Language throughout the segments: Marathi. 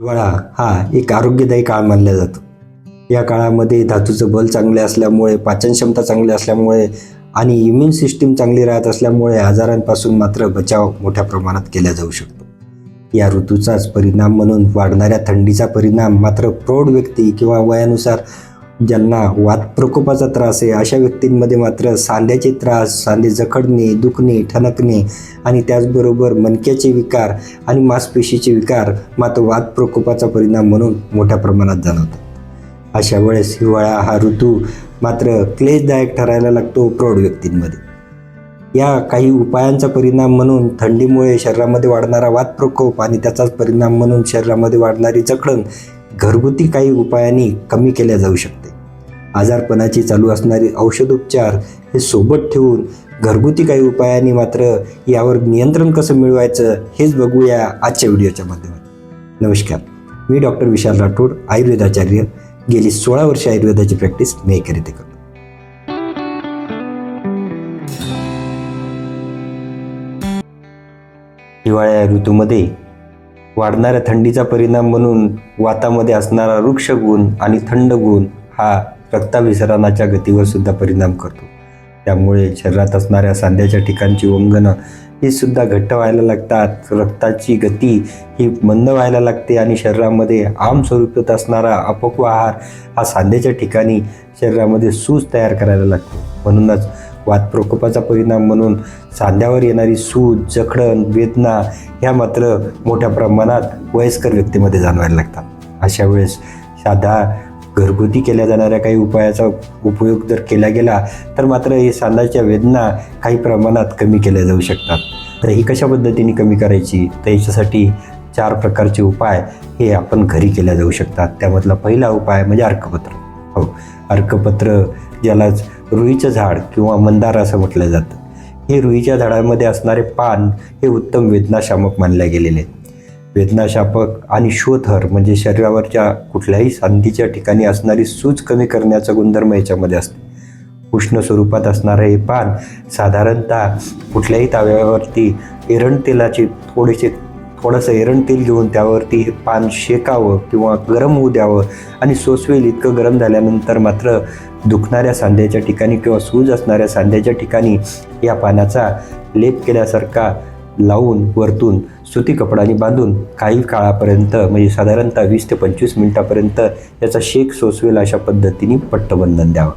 हिवाळा हा एक आरोग्यदायी काळ मानला जातो. या काळामध्ये धातूचं बल चांगले असल्यामुळे, पाचनक्षमता चांगली असल्यामुळे आणि इम्युन सिस्टीम चांगली राहत असल्यामुळे आजारांपासून मात्र बचाव मोठ्या प्रमाणात केला जाऊ शकतो. या ऋतूचाच परिणाम म्हणून वाढणाऱ्या थंडीचा परिणाम मात्र प्रौढ व्यक्ती किंवा वयानुसार ज्यांना वात प्रकोपाचा त्रास आहे अशा व्यक्तींमध्ये मात्र सांध्याचे त्रास, सांधे जखडणे, दुखणे, ठणकणे आणि त्याचबरोबर मणक्याचे विकार आणि मांसपेशीचे विकार मात्र वात प्रकोपाचा परिणाम म्हणून मोठ्या प्रमाणात जाणवतात. अशा वेळेस हिवाळा हा ऋतू मात्र क्लेशदायक ठरायला लागतो प्रौढ व्यक्तींमध्ये. या काही उपायांचा परिणाम म्हणून थंडीमुळे शरीरामध्ये वाढणारा वात प्रकोप आणि त्याचाच परिणाम म्हणून शरीरामध्ये वाढणारी जखड घरगुती काही उपायांनी कमी केल्या जाऊ शकते. आजारपणाची चालू असणारी औषधोपचार हे सोबत ठेवून घरगुती काही उपायांनी मात्र यावर नियंत्रण कसं मिळवायचं हेच बघूया आजच्या व्हिडिओच्या माध्यमातून. नमस्कार, मी डॉक्टर विशाल राठोड, आयुर्वेदाचार्य. गेली 16 वर्षे आयुर्वेदाची प्रॅक्टिस मी करीत करतो. हिवाळ्या ऋतूमध्ये वाढणाऱ्या थंडीचा परिणाम म्हणून वातामध्ये असणारा वृक्ष गुण आणि थंड गुण हा रक्ताभिसरणाच्या गतीवर सुद्धा परिणाम करतो. त्यामुळे शरीरात असणाऱ्या सांध्याच्या ठिकाणची वंगणं ही सुद्धा घट्ट व्हायला लागतात. रक्ताची गती ही मंद व्हायला लागते आणि शरीरामध्ये आम स्वरूपात असणारा अपक्व आहार हा सांध्याच्या ठिकाणी शरीरामध्ये सूज तयार करायला लागतो. म्हणूनच वात प्रकोपाचा परिणाम म्हणून सांध्यावर येणारी सूज, जखडण, वेदना ह्या मात्र मोठ्या प्रमाणात वयस्कर व्यक्तीमध्ये जाणवायला लागतात. अशा वेळेस साधा घरगुती केल्या जाणाऱ्या काही उपायाचा उपयोग जर केला गेला तर मात्र हे सांध्याच्या वेदना काही प्रमाणात कमी केल्या जाऊ शकतात. तर ही कशा पद्धतीने कमी करायची, तर याच्यासाठी 4 प्रकारचे उपाय हे आपण घरी केल्या जाऊ शकतात. त्यामधला पहिला उपाय म्हणजे अर्कपत्र. हो, अर्कपत्र ज्यालाच रुईचं झाड किंवा मंदार असं म्हटलं जातं. हे रुईच्या झाडामध्ये असणारे पान हे उत्तम वेदनाशामक मानले गेलेले आहेत. वेदनाशामक आणि शोथर म्हणजे शरीरावरच्या कुठल्याही सांधीच्या ठिकाणी असणारी सूज कमी करण्याचा गुणधर्म याच्यामध्ये असते. उष्ण स्वरूपात असणारे हे पान साधारणतः कुठल्याही ताव्यावरती एरंड थोडंसं एरंड तेल घेऊन त्यावरती हे पान शेकावं किंवा गरम होऊ द्यावं आणि सोसवेल इतकं गरम झाल्यानंतर मात्र दुखणाऱ्या सांध्याच्या ठिकाणी किंवा सूज असणाऱ्या सांध्याच्या ठिकाणी या पानाचा लेप केल्यासारखा लावून वरतून सुती कपडाने बांधून काही काळापर्यंत म्हणजे साधारणतः 20 ते 25 मिनिटापर्यंत याचा शेक सोसवेल अशा पद्धतीने पट्टबंधन द्यावं.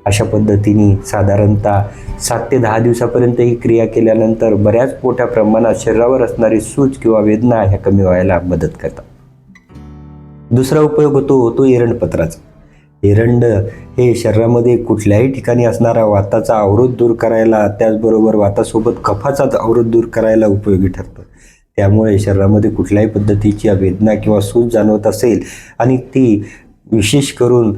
अशा पद्धतीने साधारणतः 7 ते 10 दिवसापर्यंत ही क्रिया केल्यानंतर बऱ्याच मोठ्या प्रमाणात शरीरावर असणारी सूज किंवा वेदना ह्या कमी व्हायला मदत करतात. दुसरा उपयोग होतो एरंडपत्राचा. एरंड हे शरीरामध्ये कुठल्याही ठिकाणी असणारा वाताचा अवरोध दूर करायला, त्याचबरोबर वातासोबत कफाचा अवरोध दूर करायला उपयोगी ठरतं. त्यामुळे शरीरामध्ये कुठल्याही पद्धतीची वेदना किंवा सूज जाणवत असेल आणि ती विशेष करून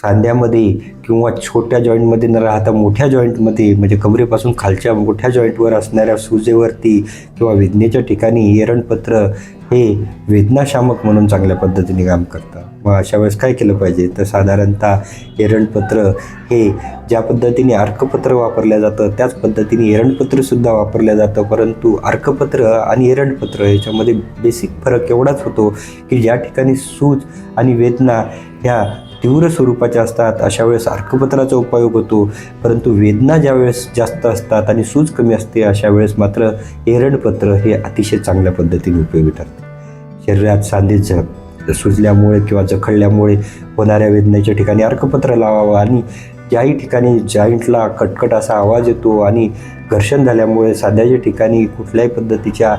सांध्यामध्ये किंवा छोट्या जॉईंटमध्ये न राहता मोठ्या जॉईंटमध्ये म्हणजे कमरेपासून खालच्या मोठ्या जॉईंटवर असणाऱ्या सूजेवरती किंवा वेदनेच्या ठिकाणी एरंडपत्र हे वेदनाशामक म्हणून चांगल्या पद्धतीने काम करतं. मग अशा वेळेस काय केलं पाहिजे, तर साधारणतः एरंडपत्र हे ज्या पद्धतीने अर्कपत्र वापरलं जातं त्याच पद्धतीने एरंडपत्रसुद्धा वापरलं जातं. परंतु अर्कपत्र आणि एरंडपत्र याच्यामध्ये बेसिक फरक एवढाच होतो की ज्या ठिकाणी सूज आणि वेदना ह्या तीव्र स्वरूपाच्या असतात अशा वेळेस अर्कपत्राचा उपयोग होतो. परंतु वेदना ज्या वेळेस जास्त असतात आणि सूज कमी असते अशा वेळेस मात्र एरंडपत्र हे अतिशय चांगल्या पद्धतीने उपयोगी ठरते. शरीरात सांधे सुजल्यामुळे किंवा जखडल्यामुळे होणाऱ्या वेदनेच्या ठिकाणी अर्कपत्र लावावं आणि ज्याही ठिकाणी जॉईंटला कटकट असा आवाज येतो आणि घर्षण झाल्यामुळे सांध्याच्या ठिकाणी कुठल्याही पद्धतीच्या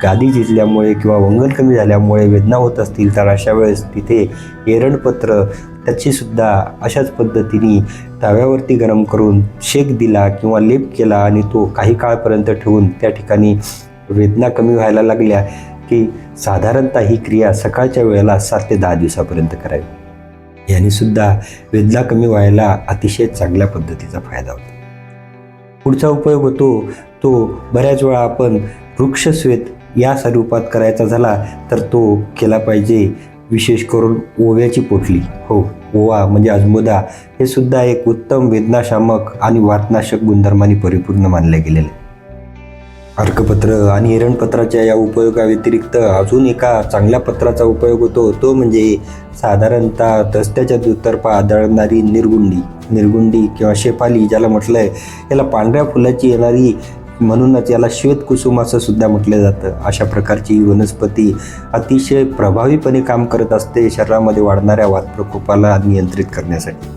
गादी झिजल्यामुळे किंवा वंगण कमी झाल्यामुळे वेदना होत असतील तर अशा वेळेस तिथे एरंडपत्र त्याचीसुद्धा अशाच पद्धतीने तव्यावरती गरम करून शेक दिला किंवा लेप केला आणि तो काही काळपर्यंत ठेवून त्या ठिकाणी वेदना कमी व्हायला लागल्या की साधारणतः ही क्रिया सकाळच्या वेळेला 7 ते 10 दिवसापर्यंत करावी. याने सुद्धा वेदना कमी व्हायला अतिशय चांगल्या पद्धतीचा फायदा होतो. पुढचा उपयोग होतो तो बऱ्याच वेळा आपण वृक्षश्वेत या स्वरूपात करायचा झाला तर तो केला पाहिजे विशेष करून ओव्याची पोटली. हो, ओवा म्हणजे अजमोदा हे सुद्धा एक उत्तम वेदनाशामक आणि वातनाशक गुणधर्मांनी परिपूर्ण मानले गेलेले. अर्कपत्र आणि एरणपत्राच्या या उपयोगाव्यतिरिक्त अजून एका चांगल्या पत्राचा उपयोग होतो, तो म्हणजे साधारणतः रस्त्याच्या दुतर्फा आढळणारी निरगुंडी किंवा शेफाली ज्याला म्हटलं आहे, याला पांढऱ्या फुलाची येणारी म्हणूनच याला श्वेतकुसुम असं सुद्धा म्हटलं जातं. अशा प्रकारची ही वनस्पती अतिशय प्रभावीपणे काम करत असते शरीरामध्ये वाढणाऱ्या वातप्रकोपाला नियंत्रित करण्यासाठी.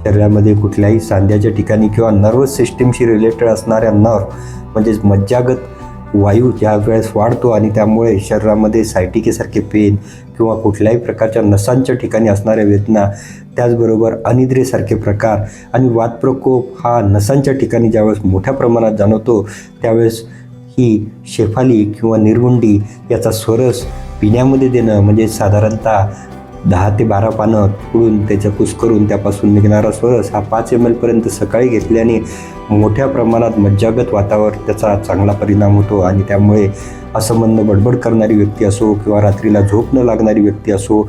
शरीरामध्ये कुठल्याही सांध्याच्या ठिकाणी किंवा नर्वस सिस्टीमशी रिलेटेड असणाऱ्या नर्व म्हणजेच मज्जागत वायू ज्या वेळेस वाढतो आणि त्यामुळे शरीरामध्ये सायटिकेसारखे पेन किंवा कुठल्याही प्रकारच्या नसांच्या ठिकाणी असणाऱ्या वेदना, त्याचबरोबर अनिद्रेसारखे प्रकार आणि वातप्रकोप हा नसांच्या ठिकाणी ज्यावेळेस मोठ्या प्रमाणात जाणवतो, त्यावेळेस ही शेफाली किंवा निरगुंडी याचा स्वरस पिण्यामध्ये देणं, म्हणजे साधारणतः 10 ते 12 पानं फोडून त्याचं कुस्करून त्यापासून निघणारा स्वरस हा 5 ml पर्यंत सकाळी घेतल्याने मोठ्या प्रमाणात मज्जागत वातावर त्याचा चांगला परिणाम होतो आणि त्यामुळे असंबंध बडबड करणारी व्यक्ती असो किंवा रात्रीला झोप न लागणारी व्यक्ती असो,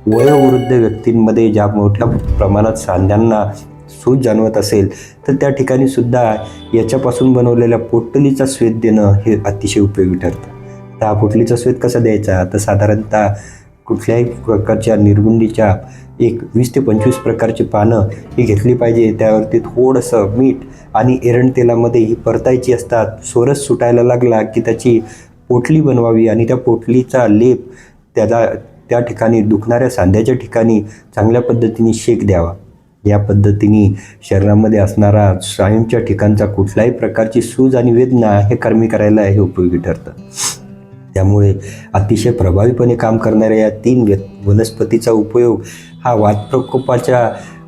वयोवृद्ध व्यक्तींमध्ये ज्या मोठ्या प्रमाणात सांध्यांना सूज जाणवत असेल तर त्या ठिकाणी सुद्धा याच्यापासून बनवलेल्या पोटलीचा स्वेद देणं हे अतिशय उपयोगी ठरतं. तर हा पोटलीचा स्वेद कसा द्यायचा, तर साधारणतः कुठल्याही प्रकारच्या निरगुंडीच्या एक 20 ते 25 प्रकारची पानं ही घेतली पाहिजे. त्यावरती थोडंसं मीठ आणि एरण तेलामध्ये ही परतायची असतात. स्वरस सुटायला लागला की त्याची पोटली बनवावी आणि त्या पोटलीचा लेप त्या ठिकाणी दुखणाऱ्या सांध्याच्या ठिकाणी चांगल्या पद्धतीने शेक द्यावा. या पद्धतीने शरीरामध्ये असणारा स्नायूंच्या ठिकाणचा कुठल्याही प्रकारची सूज आणि वेदना हे कमी करायला हे उपयोगी ठरतं. त्यामुळे अतिशय प्रभावीपणे काम करणाऱ्या या 3 वनस्पतीचा उपयोग हा वातप्रकोपाच्या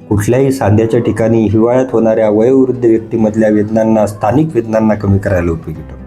कुठल्याही सांध्याच्या ठिकाणी हिवाळ्यात होणाऱ्या वयोवृद्ध व्यक्तीमधल्या वेदनांना, स्थानिक वेदनांना कमी करायला उपयोगी ठरतो.